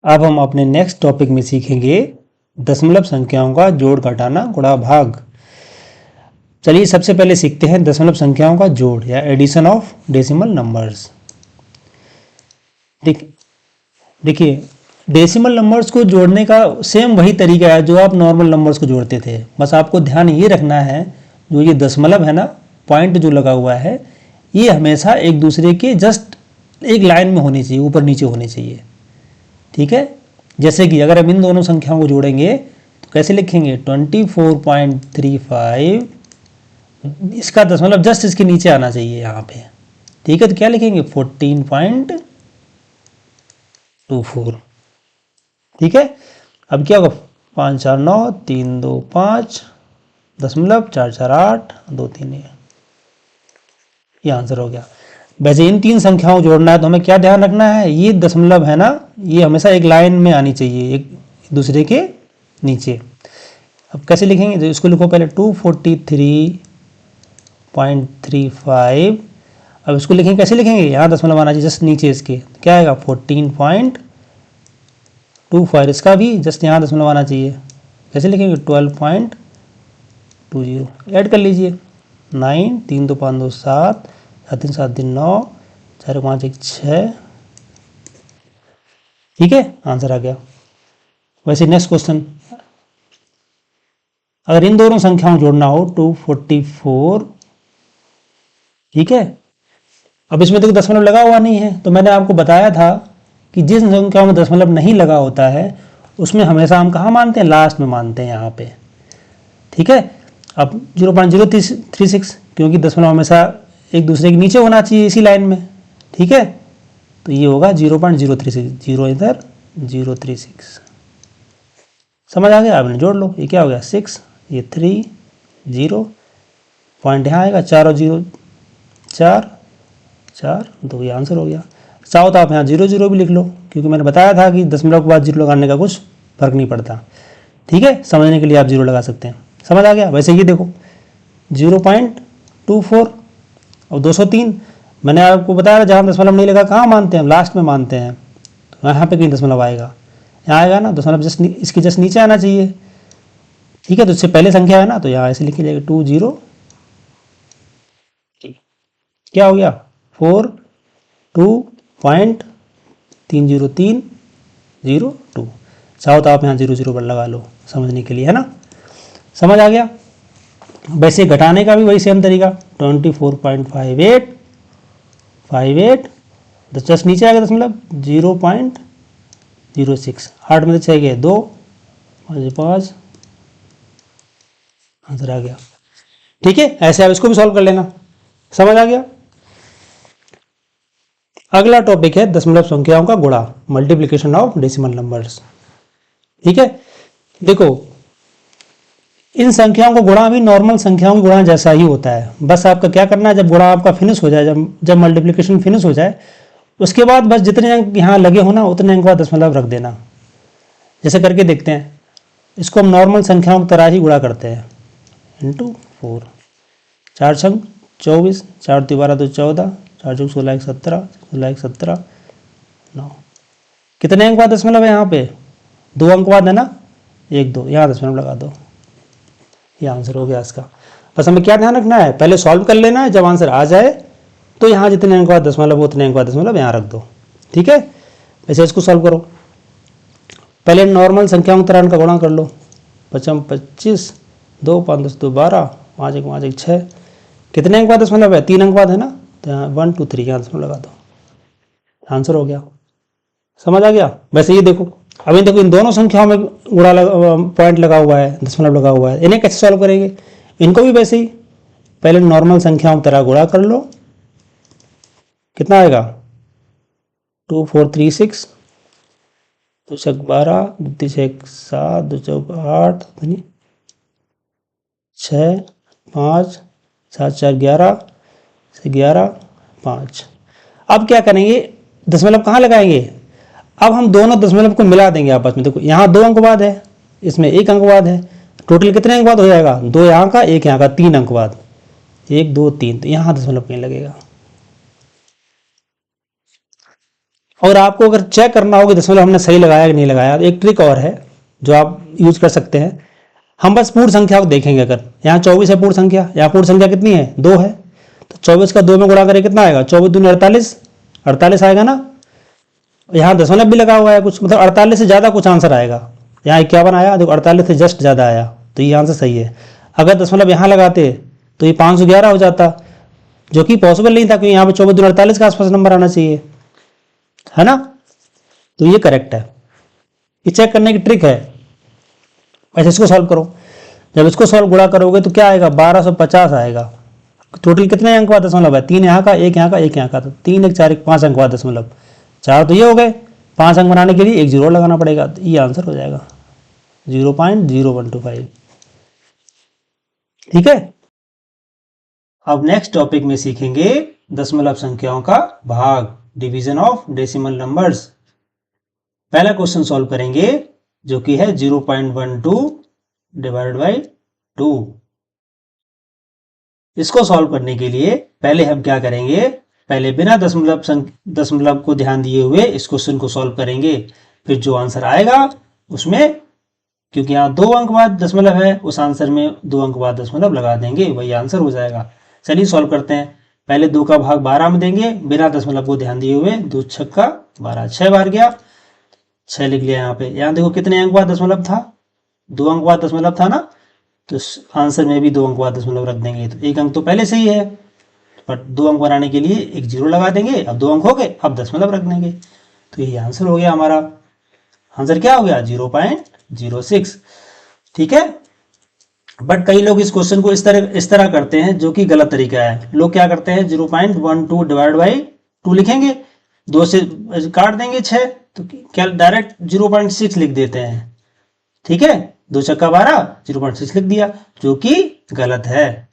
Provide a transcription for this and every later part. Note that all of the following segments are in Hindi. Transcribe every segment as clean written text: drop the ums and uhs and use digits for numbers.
अब हम अपने नेक्स्ट टॉपिक में सीखेंगे दशमलव संख्याओं का जोड़ घटाना गुणा भाग। चलिए सबसे पहले सीखते हैं दशमलव संख्याओं का जोड़ या एडिशन ऑफ डेसिमल नंबर्स। देखिए डेसिमल नंबर्स को जोड़ने का सेम वही तरीका है जो आप नॉर्मल नंबर्स को जोड़ते थे, बस आपको ध्यान ये रखना है जो ये दशमलव है ना, पॉइंट जो लगा हुआ है, ये हमेशा एक दूसरे के जस्ट एक लाइन में होनी चाहिए, ऊपर नीचे होने चाहिए। ठीक है, जैसे कि अगर हम इन दोनों संख्याओं को जोड़ेंगे तो कैसे लिखेंगे 24.35, इसका दशमलव जस्ट इसके नीचे आना चाहिए यहाँ पे। ठीक है, तो क्या लिखेंगे 14.24। ठीक है, अब क्या होगा 5 4 9 3 2 5 दशमलव 4 4 8 2 3, ये आंसर हो गया। वैसे इन तीन संख्याओं को जोड़ना है तो हमें क्या ध्यान रखना है, ये दशमलव है ना, ये हमेशा एक लाइन में आनी चाहिए, एक दूसरे के नीचे। अब कैसे लिखेंगे, तो इसको लिखो पहले 243.35। अब इसको लिखेंगे, कैसे लिखेंगे, यहाँ दशमलव आना चाहिए जस्ट नीचे इसके, क्या आएगा 14.25, इसका भी जस्ट यहाँ दशमलव आना चाहिए, कैसे लिखेंगे 12.20। ऐड कर लीजिए 9 3 2 5 2 7 7 3 7 3 9 4 5 1 6। ठीक है, आंसर आ गया। वैसे नेक्स्ट क्वेश्चन, अगर इन दोनों संख्याओं को जोड़ना हो 244, ठीक है, अब इसमें तो दशमलव लगा हुआ नहीं है, तो मैंने आपको बताया था कि जिस संख्याओं में दशमलव नहीं लगा होता है उसमें हमेशा हम कहाँ मानते हैं, लास्ट में मानते हैं यहाँ पे। ठीक है, अब 0.036, क्योंकि दशमलव हमेशा एक दूसरे के नीचे होना चाहिए इसी लाइन में। ठीक है, तो ये होगा 0.036, 0 इधर 036। समझ आ गया, आपने जोड़ लो, ये क्या हो गया 6, ये 3 0, पॉइंट यहाँ आएगा 4 और 0 4 4 2, ये आंसर हो गया। चाहो तो आप यहाँ 0 0 भी लिख लो, क्योंकि मैंने बताया था कि दशमलव के बाद 0 लगाने का कुछ फर्क नहीं पड़ता। ठीक है, समझने के लिए आप 0 लगा सकते हैं। समझ आ गया। वैसे ये देखो 0.24 और 203, मैंने आपको बताया जहाँ दशमलव नहीं लगा कहाँ मानते हैं, लास्ट में मानते हैं, तो यहाँ पे कहीं दशमलव आएगा, यहाँ आएगा ना, दशमलव जस्ट इसके जस्ट नीचे आना चाहिए। ठीक है, तो इससे पहले संख्या है ना, तो यहाँ ऐसे लिखी जाएगी 20, क्या हो गया 42.30302। चाहो तो आप यहाँ 0 0 पर लगा लो समझने के लिए, है ना। समझ आ गया। वैसे घटाने का भी वही सेम तरीका 24.58 जस्ट नीचे आ गया दशमलव 0.06, 8 में से 6 गए 2 5 5, आंसर आ गया। ठीक है, ऐसे आप इसको भी सॉल्व कर लेना। समझ आ गया। अगला टॉपिक है दशमलव संख्याओं का गुणा, मल्टीप्लिकेशन ऑफ डेसिमल नंबर्स। ठीक है, देखो इन संख्याओं का गुणा भी नॉर्मल संख्याओं के गुणा जैसा ही होता है, बस आपका क्या करना है, जब गुणा आपका फिनिश हो जाए, जब मल्टीप्लिकेशन फिनिश हो जाए, उसके बाद बस जितने अंक यहाँ लगे हो ना उतने अंक बाद दशमलव रख देना। जैसे करके देखते हैं, इसको हम नॉर्मल संख्याओं की तरह ही गुणा करते हैं, इंटू 4, 4 छंग 24, 4 12 तो 14, 4 चौक 16 1 17, 16 1 17 9। कितने अंक बाद दशमलव है यहाँ पे, 2 अंक बाद है ना, 1 2, यहाँ दशमलव लगा दो, ये आंसर हो गया इसका। बस हमें क्या ध्यान रखना है, पहले सॉल्व कर लेना है, जब आंसर आ जाए तो यहाँ जितने अंक बाद दशमलव उतने अंक बाद दशमलव यहाँ रख दो। ठीक है, वैसे इसको सॉल्व करो। पहले नॉर्मल संख्याओं की तरह इनका गुणा कर लो, 55 25 2 5 10 2 12 5 1 5 1 6। कितने अंक बाद दशमलव है, 3 अंक बाद है ना, तो यहाँ 1 2 3 यहाँ दशमलव लगा दो, आंसर हो गया। समझ आ गया। वैसे ये देखो, अभी देखो इन दोनों संख्याओं में गुणा पॉइंट लगा हुआ है, दशमलव लगा हुआ है, इन्हें कैसे सॉल्व करेंगे, इनको भी वैसे ही पहले नॉर्मल संख्याओं की तरह गुणा कर लो। कितना आएगा 2436, 2 छक 12, 2 छक 7, 2 चौक 8, 6 5 7 4 11 से 11 5। अब क्या करेंगे, दशमलव कहाँ लगाएंगे, अब हम दोनों दशमलव को मिला देंगे आपस में। देखो यहाँ 2 अंक बाद है, इसमें 1 अंक बाद है, टोटल कितने अंक बाद हो जाएगा, 2 यहाँ का 1 यहाँ का, 3 अंक बाद, 1 2 3, तो यहाँ दशमलव कहीं लगेगा। और आपको अगर चेक करना हो कि दशमलव हमने सही लगाया कि नहीं लगाया, तो एक ट्रिक और है जो आप यूज कर सकते हैं। हम बस पूर्ण संख्या को देखेंगे। अगर यहाँ 24 है पूर्ण संख्या, यहाँ पूर्ण संख्या कितनी है 2 है, तो 24 का 2 में गुणा करें कितना आएगा, 24 दूनी 48, 48 आएगा ना। यहाँ दशमलव भी लगा हुआ है कुछ, मतलब 48 से ज़्यादा कुछ आंसर आएगा। यहाँ 51 आया, देखो 48 से जस्ट ज़्यादा आया, तो ये आंसर सही है। अगर दशमलव यहाँ लगाते तो ये 511 हो जाता, जो कि पॉसिबल नहीं था, क्योंकि यहाँ पे 24 दूनी 48 के आसपास नंबर आना चाहिए, है ना। तो ये करेक्ट है। ये चेक करने की ट्रिक है। वैसे इसको सॉल्व करो, जब इसको सॉल्व गुणा करोगे तो क्या आएगा, 1250 आएगा। टोटल कितने अंक बाद दशमलव है, 3 यहाँ का, 1 यहाँ का, 1 यहाँ का, तो 3 1 4 1 5 अंक बाद दशमलव, 4 तो ये हो गए। 5 अंक बनाने के लिए एक जीरो लगाना पड़ेगा, तो ये आंसर हो जाएगा 0.0125। ठीक है। अब नेक्स्ट टॉपिक में सीखेंगे दशमलव संख्याओं का भाग, डिवीजन ऑफ डेसिमल नंबर्स। पहला क्वेश्चन सॉल्व करेंगे जो कि है 0.12 डिवाइड बाई 2। इसको सॉल्व करने के लिए पहले हम क्या करेंगे, पहले बिना दशमलव को ध्यान दिए हुए इस क्वेश्चन को सॉल्व करेंगे। फिर जो आंसर आएगा उसमें, क्योंकि यहाँ 2 अंक बाद दशमलव है, उस आंसर में 2 अंक बाद दशमलव लगा देंगे, वही आंसर हो जाएगा। चलिए सॉल्व करते हैं। पहले 2 का भाग 12 में देंगे बिना दशमलव को ध्यान दिए हुए। 2 छक्का 12, 6 बार गया, 6 लिख लिया यहाँ पे। यहाँ देखो कितने अंक बाद दशमलव था, 2 अंक बाद दशमलव था ना, तो आंसर में भी 2 अंक बाद दशमलव रख देंगे। तो 1 अंक तो पहले से ही है, बट 2 अंक बनाने के लिए एक जीरो लगा देंगे। अब 2 अंक हो गए, अब दशमलव रख देंगे, तो यही आंसर हो गया हमारा। आंसर क्या हो गया, 0.06। ठीक है। बट कई लोग इस क्वेश्चन को इस तरह करते हैं, जो कि गलत तरीका है। लोग क्या करते हैं, 0.12 डिवाइड बाई 2 लिखेंगे, 2 से काट देंगे 6, तो क्या डायरेक्ट 0.6 लिख देते हैं। ठीक है, 2 छक्का 12, 0.6 लिख दिया, जो कि गलत है।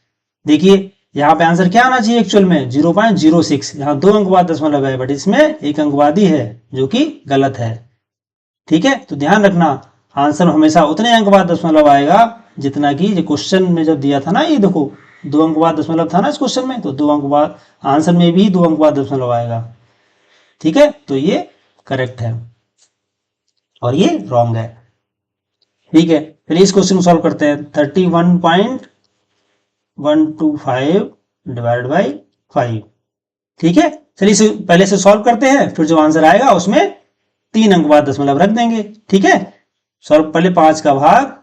देखिए यहाँ पे आंसर क्या आना चाहिए एक्चुअल में, 0.06। यहाँ 2 अंक बाद दशमलव है, बट इसमें 1 अंक बाद ही है, जो कि गलत है। ठीक है, तो ध्यान रखना, आंसर हमेशा उतने अंक बाद दशमलव आएगा जितना कि जो क्वेश्चन में जब दिया था ना, ये देखो 2 अंक बाद दशमलव था ना इस क्वेश्चन में, तो 2 अंक बाद आंसर में भी 2 अंक बाद दशमलव आएगा। ठीक है, तो ये करेक्ट है और ये रॉन्ग है। ठीक है, फिर इस क्वेश्चन को सॉल्व करते हैं। 31.125 डिवाइड बाई 5। ठीक है, चलिए इसे पहले से सॉल्व करते हैं, फिर जो आंसर आएगा उसमें 3 अंक बाद दशमलव रख देंगे। ठीक है, सॉल्व पहले 5 का भाग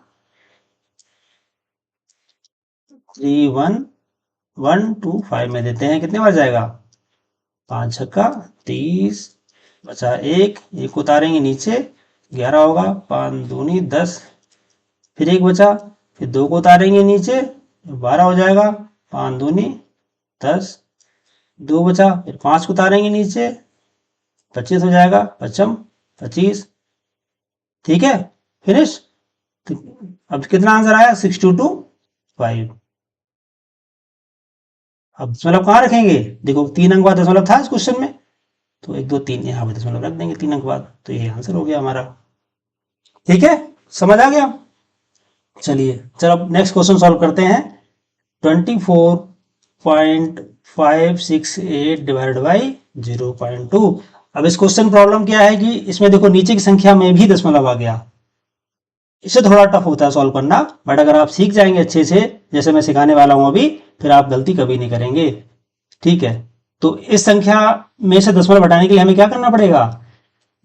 31125 में देते हैं, कितने बार जाएगा, 5 छक्का 30, बचा 1 उतारेंगे नीचे, 11 होगा, 5 दूनी 10, फिर 1 बचा, फिर 2 को उतारेंगे नीचे, 12 हो जाएगा, 5 दूनी 10, 2 बचा, फिर 5 को उतारेंगे नीचे, 25 हो जाएगा, 5 25। ठीक है, फिनिश। अब कितना आंसर आया, 6225। अब दशमलव कहाँ रखेंगे, देखो 3 अंक बाद दशमलव था इस क्वेश्चन में, तो 1 2 3 यहाँ पे दशमलव रख देंगे 3 अंक बाद, तो ये आंसर हो गया हमारा। ठीक है, समझ आ गया। चलिए चलो नेक्स्ट क्वेश्चन सॉल्व करते हैं। 24.568 डिवाइड बाई 0.2। अब इस क्वेश्चन प्रॉब्लम क्या है कि इसमें देखो नीचे की संख्या में भी दशमलव आ गया। इससे थोड़ा टफ होता है सॉल्व करना, बट अगर आप सीख जाएंगे अच्छे से, जैसे मैं सिखाने वाला हूं अभी, फिर आप गलती कभी नहीं करेंगे। ठीक है, तो इस संख्या में से दशमलव हटाने के लिए हमें क्या करना पड़ेगा,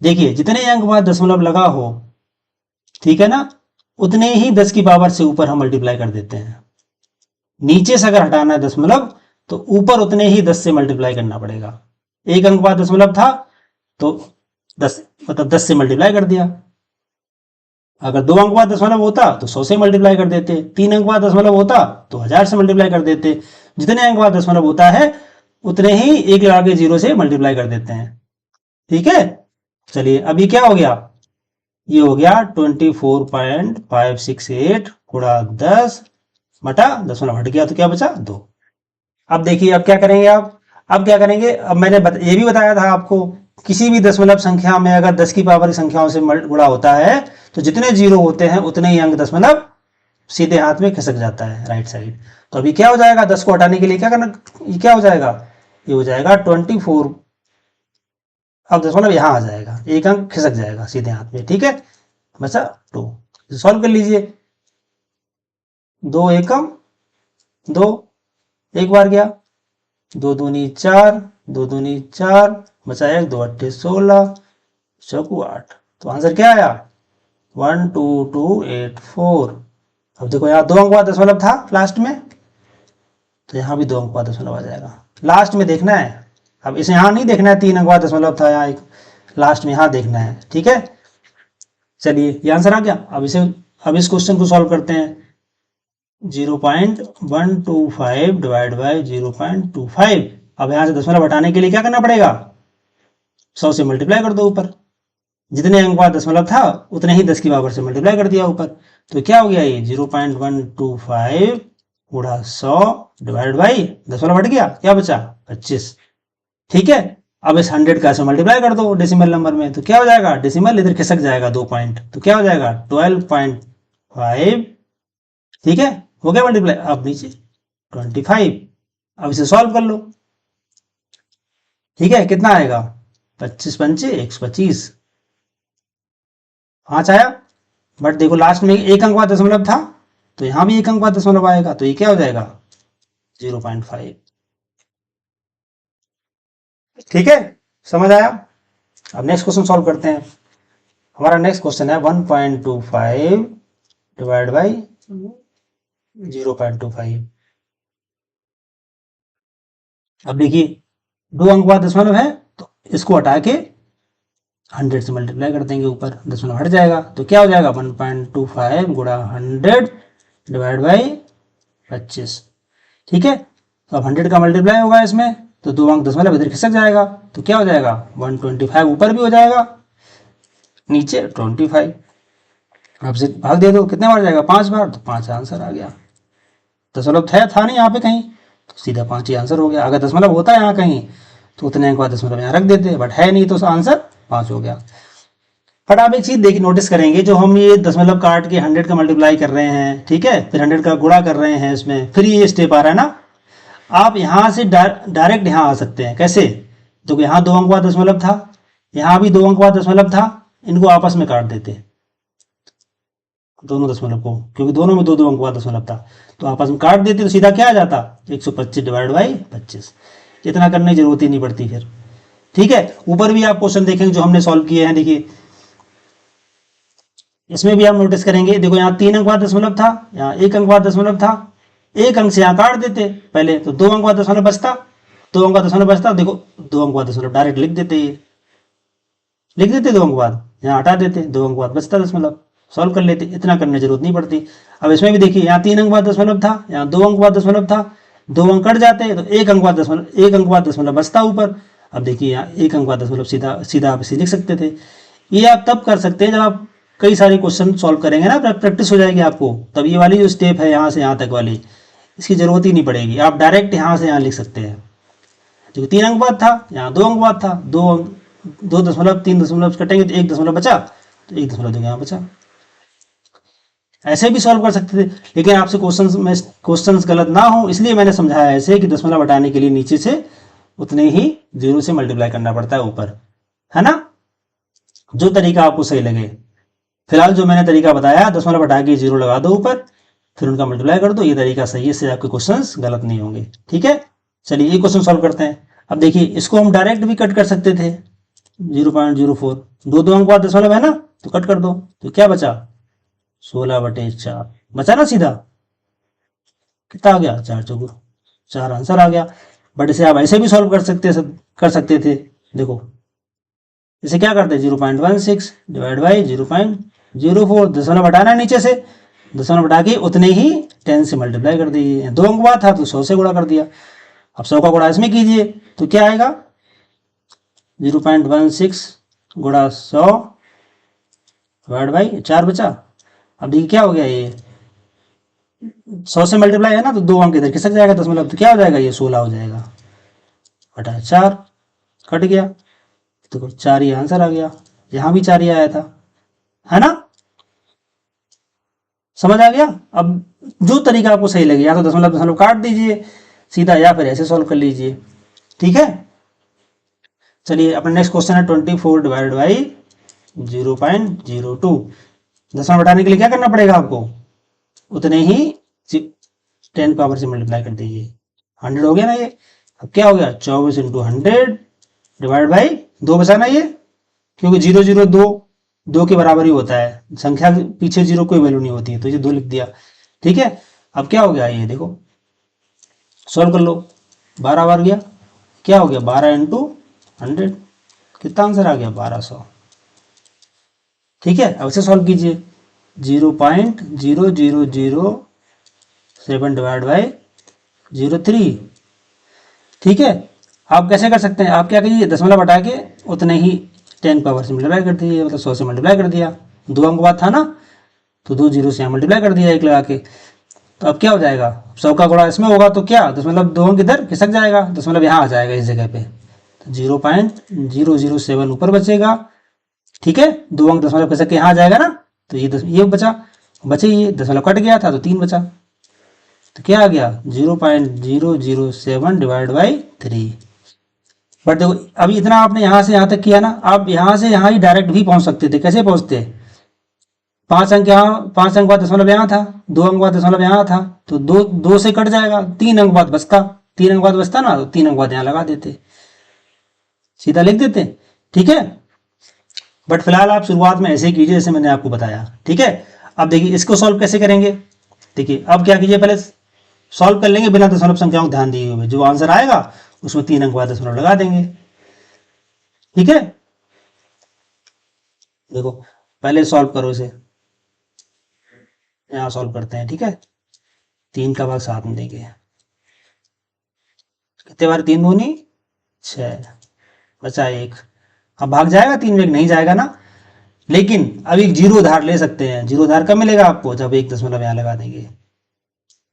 देखिए जितने अंक बाद दशमलव लगा हो, ठीक है ना, उतने ही 10 की पावर से ऊपर हम मल्टीप्लाई कर देते हैं। नीचे से अगर हटाना है दशमलव, तो ऊपर उतने ही 10 से मल्टीप्लाई करना पड़ेगा। 1 अंक बाद दशमलव था तो 10 मतलब 10 से मल्टीप्लाई कर दिया। अगर 2 अंक बाद दशमलव होता तो 100 से मल्टीप्लाई कर देते। 3 अंक बाद दशमलव होता तो 1000 से मल्टीप्लाई कर देते। जितने अंक बाद दशमलव होता है उतने ही 1 लगा के 0 से मल्टीप्लाई कर देते हैं। ठीक है, चलिए अभी क्या हो गया, ये हो गया 24.568 गुणा 10 बटा दशमलव हट गया, तो क्या बचा 2। अब देखिए अब क्या करेंगे अब क्या करेंगे, अब मैंने ये भी बताया था आपको, किसी भी दशमलव संख्या में अगर 10 की पावर संख्याओं से गुणा होता है तो जितने जीरो होते हैं उतने ही अंक दशमलव सीधे हाथ में खिसक जाता है राइट साइड। तो अभी क्या हो जाएगा, 10 को हटाने के लिए क्या करना, ये क्या हो जाएगा, ये हो जाएगा 24, अब दशमलव यहाँ आ जाएगा, एक अंक खिसक जाएगा सीधे हाथ में, ठीक है, बचा 2। सॉल्व कर लीजिए, 2 एकम 2, एक बार गया, 2 दूनी 4, 2 दूनी 4, बचा 1, 2 अट्ठे 16, चौकू 8। तो आंसर क्या आया 12284। अब देखो यहाँ 2 अंक बाद दशमलव था लास्ट में, तो यहाँ भी 2 अंक बाद दशमलव आ जाएगा, लास्ट में देखना है। अब इसे यहाँ नहीं देखना है, 3 अंक बाद दशमलव था यहाँ, एक लास्ट में यहाँ देखना है, ठीक है। चलिए ये आंसर आ गया। अब इस क्वेश्चन को सॉल्व करते हैं। 0.125 डिवाइड बाई 0.25। अब यहाँ से दशमलव हटाने के लिए क्या करना पड़ेगा, 100 से मल्टीप्लाई कर दो ऊपर, जितने अंक बाद दशमलव था उतने ही 10 की पावर से मल्टीप्लाई कर दिया ऊपर। तो क्या हो गया ये 0.125 गुणा 100 डिवाइड बाई दशमलव हट गया, क्या बचा 25, ठीक है। अब इस 100 का से मल्टीप्लाई कर दो डेसिमल नंबर में, तो क्या हो जाएगा, डेसिमल इधर खिसक जाएगा 2 पॉइंट, तो क्या हो जाएगा 12.5, ठीक है, हो गया मल्टीप्लाई। अब नीचे 25, अब इसे सॉल्व कर लो, ठीक है, कितना आएगा 25 पंचे 125, 5 आया। बट देखो लास्ट में एक अंक बाद दशमलव था, तो यहां भी एक अंक बाद दशमलव आएगा, तो ये क्या हो जाएगा 0.5, ठीक है, समझ आया। अब नेक्स्ट क्वेश्चन सॉल्व करते हैं। हमारा नेक्स्ट क्वेश्चन है 1.25 डिवाइड बाई 0.25। अब देखिए 2 अंक बाद दशमलव है, तो इसको हटा के 100 से मल्टीप्लाई कर देंगे ऊपर, दशमलव हट जाएगा, तो क्या हो जाएगा 1.25 गुणा 100 डिवाइड बाई 25, ठीक है। तो अब 100 का मल्टीप्लाई होगा इसमें, तो 2 अंक दशमलव इधर खिसक जाएगा, तो क्या हो जाएगा 125 ऊपर भी हो जाएगा, नीचे 25। अब से भाग दे दो, कितने बार जाएगा 5 बार, तो 5 आंसर आ गया। दशमलव था नहीं यहाँ पे कहीं, तो सीधा 5 ही आंसर हो गया। अगर दशमलव होता है यहाँ कहीं तो उतने अंक बाद दशमलव यहाँ रख देते, बट है नहीं, तो आंसर 5 हो गया। बट आप एक चीज देखिए, नोटिस करेंगे, जो हम ये दशमलव काट के 100 का मल्टीप्लाई कर रहे हैं, ठीक है, फिर 100 का गुणा कर रहे हैं इसमें, फिर ये स्टेप आ रहा है ना, आप यहाँ से डायरेक्ट यहाँ आ सकते हैं। कैसे, तो यहाँ 2 अंक बाद दशमलव था, यहाँ भी 2 अंक बाद दशमलव था, इनको आपस में काट देते दोनों दशमलव को, क्योंकि दोनों में 2 अंक बाद दशमलव था, तो आपस में काट देते, तो सीधा क्या आ जाता 125 डिवाइड बाई 25। इतना करने की जरूरत ही नहीं पड़ती फिर, ठीक है। ऊपर भी आप क्वेश्चन देखेंगे जो हमने सॉल्व किए हैं, देखिए इसमें भी आप नोटिस करेंगे, देखो यहाँ 3 अंक बाद दशमलव था, यहाँ 1 अंक बाद दशमलव था, 1 अंक से यहाँ काट देते पहले, तो 2 अंक बाद दशमलव बचता, 2 अंक बाद दशमलव बचता, देखो 2 अंक बाद दशमलव डायरेक्ट लिख देते, ये लिख देते 2 अंक बाद, यहाँ हटा देते, 2 अंक बाद बचता दशमलव, सॉल्व कर लेते, इतना करने की जरूरत नहीं पड़ती। अब इसमें भी देखिए, यहाँ 3 अंक बाद दशमलव था, यहाँ 2 अंक बाद दशमलव था, 2 अंक कट जाते, तो 1 अंक बाद दशमलव, 1 अंक बाद दशमलव बचता ऊपर। अब देखिए यहाँ 1 अंक बाद दशमलव सीधा सीधा आप इसे लिख सकते थे। ये आप तब कर सकते हैं जब आप कई सारे क्वेश्चन सॉल्व करेंगे ना, प्रैक्टिस हो जाएगी आपको, तब ये वाली जो स्टेप है यहाँ से यहाँ तक वाली, इसकी जरूरत ही नहीं पड़ेगी, आप डायरेक्ट यहाँ से यहाँ लिख सकते हैं। जो 3 अंक बाद था, यहाँ 2 अंक बाद था, 2 दशमलव 3 दशमलव कटेंगे तो 1 दशमलव बचा, तो 1 दशमलव यहाँ बचा। ऐसे भी सॉल्व कर सकते थे, लेकिन आपसे क्वेश्चंस गलत ना हो इसलिए मैंने समझाया ऐसे कि दशमलव हटाने के लिए नीचे से उतने ही 0 से मल्टीप्लाई करना पड़ता है ऊपर, है ना, जो तरीका आपको सही लगे। फिलहाल जो मैंने तरीका बताया, दशमलव हटा के 0 लगा दो ऊपर, फिर उनका मल्टीप्लाई कर दो, ये तरीका सही है, इससे आपके क्वेश्चंस गलत नहीं होंगे, ठीक है। चलिए ये क्वेश्चन सॉल्व करते हैं। अब देखिए इसको हम डायरेक्ट भी कट कर सकते थे, 0.04, 2 अंक बाद दशमलव है ना, तो कट कर दो, तो क्या बचा 16/4 बचा ना सीधा, कितना आ गया 4 चौगु 4 आंसर आ गया। बट इसे आप ऐसे भी सॉल्व कर सकते थे, देखो इसे क्या करते हैं 0.16 डिवाइड बाई 0.04, दशमलव हटाना नीचे से, दशमलव हटा के उतने ही 10 से मल्टीप्लाई कर दिए, 2 अंक बाद था तो 100 से गुणा कर दिया। अब 100 का गुणा इसमें कीजिए, तो क्या आएगा 0.16 गुणा 100 डिवाइड बाई 4 बचा। अब देखिए क्या हो गया, ये 100 से मल्टीप्लाई है ना, तो 2 अंक इधर खिसक जाएगा दशमलव, तो क्या हो जाएगा ये 16 हो जाएगा, बटा 4 कट गया, तो 4 ही आंसर आ गया, यहां भी 4 ही आया था, है ना, समझ आ गया। अब जो तरीका आपको सही लगे, या तो दशमलव दशमलव काट दीजिए सीधा, या फिर ऐसे सॉल्व कर लीजिए, ठीक है। चलिए अपना नेक्स्ट क्वेश्चन है 24 डिवाइड बाई 0.02। दशमलव बढ़ाने के लिए क्या करना पड़ेगा आपको, उतने ही 10 पावर से मल्टीप्लाई कर दीजिए। 100 हो गया ना ये। अब क्या हो गया 24 इंटू 100 डिवाइड बाई 2 बचाना ये, क्योंकि 0 0 2 के बराबर ही होता है, संख्या के पीछे 0 कोई वैल्यू नहीं होती है, तो ये 2 लिख दिया। ठीक है, अब क्या हो गया ये देखो, सॉल्व कर लो। 12 बार गया, क्या हो गया 12 इंटू 100, कितना आंसर आ गया 1200। ठीक है, अब इसे सॉल्व कीजिए। 0.0007 डिवाइड बाई 03। ठीक है, आप कैसे कर सकते हैं, आप क्या कीजिए दशमलव हटा के उतने ही 10 पावर से मल्टीप्लाई कर दीजिए, मतलब 100 से मल्टीप्लाई कर दिया। 2 अंक बाद था ना, तो 2 जीरो से यहाँ मल्टीप्लाई कर दिया 1 लगा के। तो अब क्या हो जाएगा, 100 का गुणा इसमें होगा तो क्या दशमलव 2 अंक इधर खिसक जाएगा, दशमलव यहाँ आ जाएगा इस जगह पे, तो 0.007 ऊपर बचेगा। ठीक है, 2 अंक दशमलव खिसक के यहाँ आ जाएगा ना, तो ये बचे ये दशमलव कट गया था तो 3 बचा, तो क्या आ गया 0.007 डिवाइड बाई 3। बट देखो अभी इतना आपने यहाँ से यहाँ तक किया ना, आप यहाँ से यहाँ ही डायरेक्ट भी पहुँच सकते थे। कैसे पहुँचते, 5 अंक यहाँ, 5 अंक बाद दशमलव यहाँ था, 2 अंक बाद दशमलव यहाँ था, तो 2 से कट जाएगा, 3 अंक बाद बचता, 3 अंक बाद बचता ना, तो 3 अंक बाद यहाँ लगा देते, सीधा लिख देते। ठीक है, बट फिलहाल आप शुरुआत में ऐसे ही कीजिए जैसे मैंने आपको बताया। ठीक है, अब देखिए इसको सॉल्व कैसे करेंगे। देखिए अब क्या कीजिए, पहले सॉल्व कर लेंगे बिना दशमलव संख्याओं को ध्यान दिए हुए, जो आंसर आएगा उसमें 3 अंक बाद दशमलव लगा देंगे। ठीक है, देखो पहले सॉल्व करो इसे, यहाँ सॉल्व करते हैं। ठीक है, 3 का भाग 7 में देंगे, कितने बार 3 दूनी 6, बचा 1। अब भाग जाएगा 3 में 1 नहीं जाएगा ना, लेकिन अब एक जीरो उधार ले सकते हैं। जीरो उधार कब मिलेगा आपको, जब 1 दशमलव यहाँ लगा देंगे,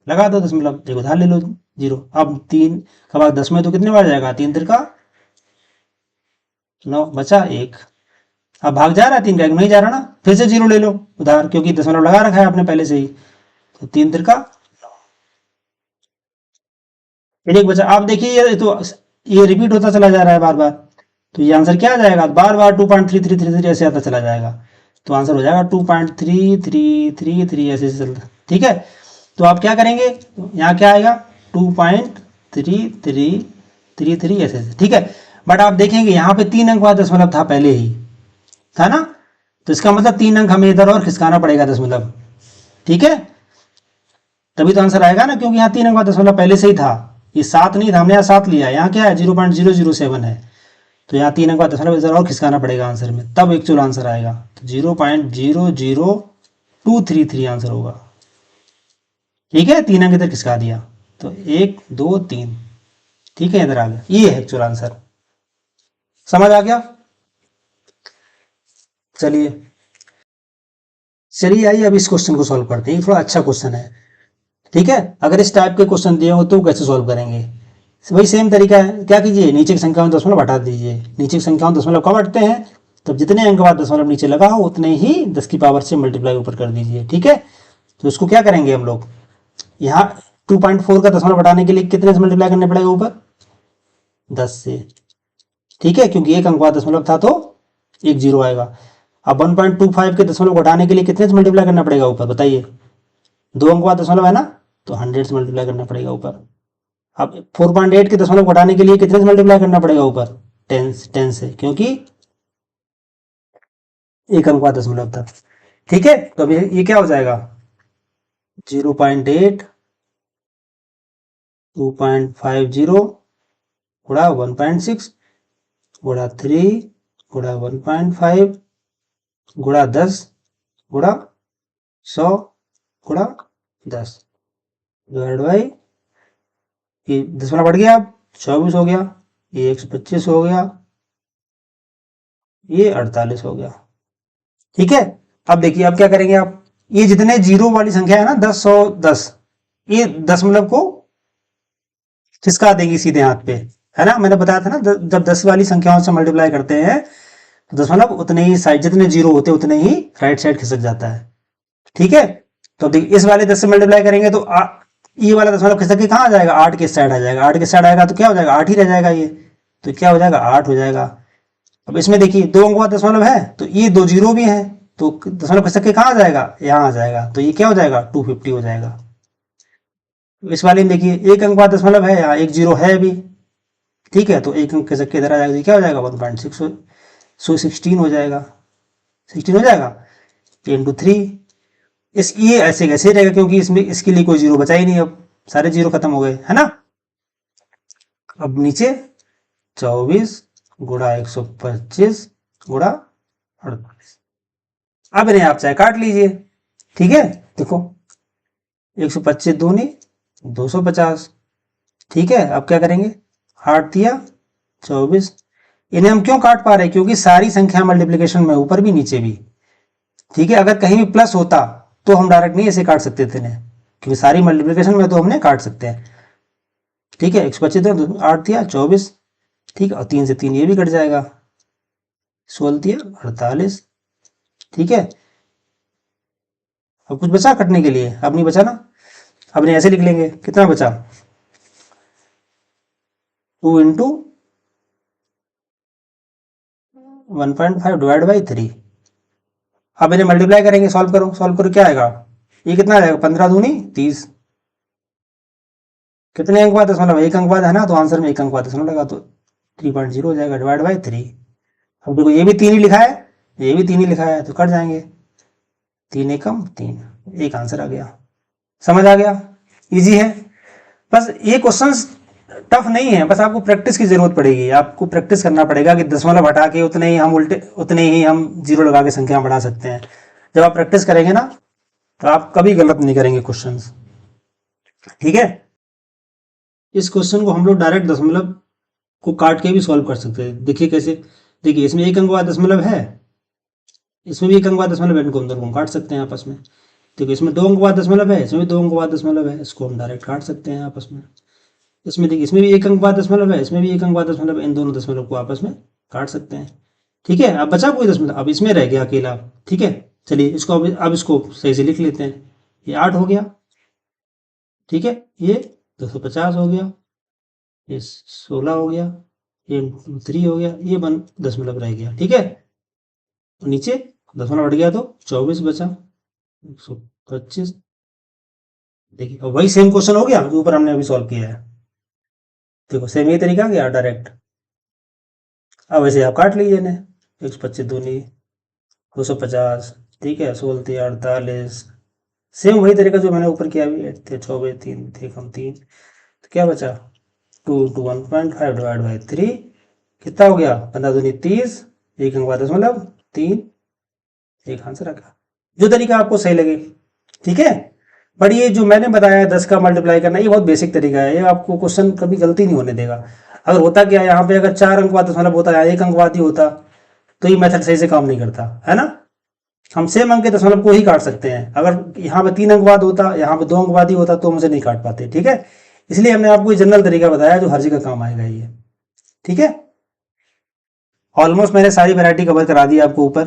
लगा दो दशमलव, एक उधार ले लो जीरो। अब 3 का भाग 10 में तो कितने बार जाएगा, 3 तिरका 9, बचा 1। अब भाग जा रहा है 3 का 1 नहीं जा रहा ना, फिर से जीरो ले लो उधार, क्योंकि दशमलव लगा रखा है आपने पहले से ही, तो 3 तिरका 1 बचा। आप देखिए ये तो ये रिपीट होता चला जा रहा है बार बार, तो ये आंसर क्या आ जाएगा, बार बार 2.3333 ऐसे आता चला जाएगा, तो आंसर हो जाएगा 2.3333 ऐसे चलता। ठीक है, तो आप क्या करेंगे, यहाँ क्या आएगा 2.3333 ऐसे। ठीक है, बट आप देखेंगे यहाँ पे 3 अंक बाद दशमलव था पहले ही, था ना, तो इसका मतलब 3 अंक हमें इधर और खिसकाना पड़ेगा दशमलव। ठीक है, तभी तो आंसर आएगा ना, क्योंकि यहाँ 3 अंक बाद दशमलव पहले से ही था, ये 7 नहीं था, हमने यहाँ 7 लिया, यहाँ क्या है 0.007 है, तो यहाँ 3 अंक बाद दशमलव इधर और खिसकाना पड़ेगा आंसर में, तब एक्चुअल आंसर आएगा, तो 0.00233 आंसर होगा। ठीक है, 3 अंक इधर खिसका दिया, तो 1 2 3, ठीक है इधर आ गया, ये है एक्चुअल आंसर। समझ आ गया। चलिए आइए अब इस क्वेश्चन को सॉल्व करते हैं, थोड़ा अच्छा क्वेश्चन है। ठीक है, अगर इस टाइप के क्वेश्चन दिए हो तो कैसे सॉल्व करेंगे, वही सेम तरीका है। क्या कीजिए, नीचे की संख्याओं दशमलव हटा दीजिए। नीचे की संख्याओं दशमलव कब हटते हैं, तब जितने अंक बाद दशमलव नीचे लगा हो उतने ही 10 की पावर से मल्टीप्लाई ऊपर कर दीजिए। ठीक है, तो इसको क्या करेंगे हम लोग, यहाँ 2.4 का दशमलव हटाने के लिए कितने से मल्टीप्लाई करने पड़ेगा ऊपर, 10 से। ठीक है, क्योंकि 1 अंक बाद दशमलव था तो 1 जीरो आएगा। अब 1.25 के दशमलव हटाने के लिए कितने से मल्टीप्लाई करना पड़ेगा ऊपर, बताइए, 2 अंक बाद दशमलव है ना, तो 100 से मल्टीप्लाई करना पड़ेगा ऊपर। अब 4.8 के दशमलव घटाने के लिए कितने से मल्टीप्लाई करना पड़ेगा ऊपर, 10 से, क्योंकि 1 अंक बाद दशमलव था। ठीक है, तो अब ये क्या हो जाएगा 0.8 2.50 गुणा 1.6 गुणा 3 गुणा 1.5 गुणा 10 गुणा 100 गुणा 10 डिवाइड बाई, ये दशमलव बढ़ गया, अब 24 हो गया, ये 125 हो गया, ये 48 हो गया। ठीक है, अब देखिए अब क्या करेंगे आप, ये जितने जीरो वाली संख्या है ना 10 100 10, ये दशमलव को खिसका देंगी सीधे हाथ पे, है ना। मैंने बताया था ना, जब 10 वाली संख्याओं से मल्टीप्लाई करते हैं तो दशमलव उतने ही साइड, जितने जीरो होते उतने ही राइट साइड खिसक जाता है। ठीक है, तो देखिए इस वाले 10 से मल्टीप्लाई करेंगे तो ये वाला दशमलव खिसक के कहाँ आ जाएगा, 8 के साइड आ जाएगा, 8 के साइड आएगा तो क्या हो जाएगा 8 ही रह जाएगा ये, तो क्या हो जाएगा 8 हो जाएगा। अब इसमें देखिए 2 अंक बाद दशमलव है तो ये 2 जीरो भी है, तो दशमलव खसक के कहाँ आ जाएगा, यहाँ आ जाएगा, तो ये क्या हो जाएगा 250 हो जाएगा। इस वाले में देखिए 1 अंक बाद दशमलव है, यहाँ 1 जीरो है अभी, ठीक है, तो 1 अंक खसक के इधर आ जाएगा, तो क्या हो जाएगा 1.6, सो 16 हो जाएगा, 16 हो जाएगा 10 to 3। इस ये ऐसे कैसे रहेगा क्योंकि इसमें इसके लिए कोई जीरो बचा ही नहीं, अब सारे जीरो खत्म हो गए है ना। अब नीचे 24 गुणा 125 गुणा 48, अब इन्हें आप चाहे काट लीजिए, ठीक है। देखो 125 दूनी 250, ठीक है। अब क्या करेंगे 8 दिया 24, इन्हें हम क्यों काट पा रहे हैं क्योंकि सारी संख्या मल्टीप्लिकेशन में ऊपर भी नीचे भी, ठीक है। अगर कहीं भी प्लस होता तो हम डायरेक्ट नहीं ऐसे काट सकते थे इन्हें, क्योंकि सारी मल्टीप्लिकेशन में तो हमने काट सकते हैं, ठीक है। 125 8 दिया 24, ठीक है, और 3 से 3 ये भी कट जाएगा, 16 दिया 48, ठीक है। अब कुछ बचा कटने के लिए, अब नहीं बचा ना, अब नहीं ऐसे लिख लेंगे, कितना बचा 2 इंटू 1.5 डिवाइड बाई 3। अब इन्हें मल्टीप्लाई करेंगे, सॉल्व करो क्या आएगा, ये कितना आ जाएगा 15 दूनी 30, कितने अंक बाद दशमलव 1 अंक बाद है ना, तो आंसर में 1 अंक बाद दशमलव लगा तो 3.0 हो जाएगा डिवाइड बाई 3। अब देखो ये भी 3 ही लिखा है, ये भी 3 ही लिखा है, तो कट जाएंगे, 3 एकम 3, एक आंसर आ गया। समझ आ गया, इजी है। बस ये क्वेश्चंस टफ नहीं है, बस आपको प्रैक्टिस की जरूरत पड़ेगी, आपको प्रैक्टिस करना पड़ेगा कि दशमलव हटा के उतने ही हम जीरो लगा के संख्या बढ़ा सकते हैं। जब आप प्रैक्टिस करेंगे ना तो आप कभी गलत नहीं करेंगे क्वेश्चंस, ठीक है। इस क्वेश्चन को हम लोग डायरेक्ट दशमलव को काट के भी सॉल्व कर सकते हैं। देखिए कैसे, देखिए इसमें 1 अंक बाद दशमलव है, इसमें भी 1 अंक बाद दशमलव है, इनको हम दोनों काट सकते हैं आपस में। देखिए इसमें 2 अंक बाद दशमलव है, इसमें भी 2 अंक बाद दशमलव है, इसको हम डायरेक्ट काट सकते हैं आपस में। इसमें देखिए इसमें भी 1 अंक बाद दशमलव है, इसमें भी 1 अंक बाद दशमलव है, इन दोनों दशमलव को आपस में काट सकते हैं, ठीक है। अब बचा कोई दशमलव, अब इसमें रह गया अकेला, ठीक है। चलिए इसको अब इसको सही से लिख लेते हैं, ये 8 हो गया, ठीक है, ये 250 हो गया, ये 16 हो गया, ये 3 हो गया, ये 1 दशमलव रह गया, ठीक है। नीचे दशमलव हट गया तो 24 बचा, 125। देखिए और वही सेम क्वेश्चन हो गया जो ऊपर हमने अभी सॉल्व किया है, देखो सेम ये तरीका गया डायरेक्ट। अब ऐसे आप काट लीजिए इन्हें, 125 दूनी 250, ठीक है, 16 48, सेम वही तरीका जो मैंने ऊपर किया अभी, 24 3 थे कम 3, तो क्या बचा 2 इंटू 1.5 डिवाइड बाई 3, कितना हो गया 15 दूनी 30, 1 अंक बाद दशमलव 3, एक आंसर आ गया। जो तरीका आपको सही लगे, ठीक है। बट ये जो मैंने बताया 10 का मल्टीप्लाई करना, ये बहुत बेसिक तरीका है, ये आपको क्वेश्चन कभी गलती नहीं होने देगा। अगर होता क्या यहाँ पे अगर 4 अंक बाद दशमलव होता है, 1 अंक बाद ही होता तो ये मेथड सही से काम नहीं करता है ना। हम सेम अंक के दशमलव को ही काट सकते हैं, अगर यहाँ पे 3 अंक बाद होता, यहाँ पे 2 अंक बाद ही होता तो मुझे नहीं काट पाते, ठीक है। इसलिए हमने आपको ये जनरल तरीका बताया जो हर जगह काम आएगा ये, ठीक है। ऑलमोस्ट मैंने सारी वैरायटी कवर करा दी आपको ऊपर,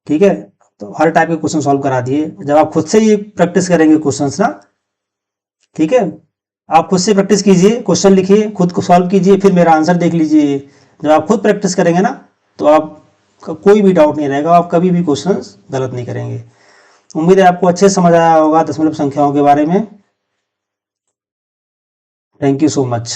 ठीक है। तो हर टाइप के क्वेश्चन सॉल्व करा दिए। जब आप खुद से ये प्रैक्टिस करेंगे क्वेश्चंस ना, ठीक है, आप खुद से प्रैक्टिस कीजिए, क्वेश्चन लिखिए, खुद को सॉल्व कीजिए, फिर मेरा आंसर देख लीजिए। जब आप खुद प्रैक्टिस करेंगे ना तो आप कोई भी डाउट नहीं रहेगा, आप कभी भी क्वेश्चंस गलत नहीं करेंगे। उम्मीद है आपको अच्छे से समझ आया होगा दशमलव संख्याओं के बारे में। Thank you so much.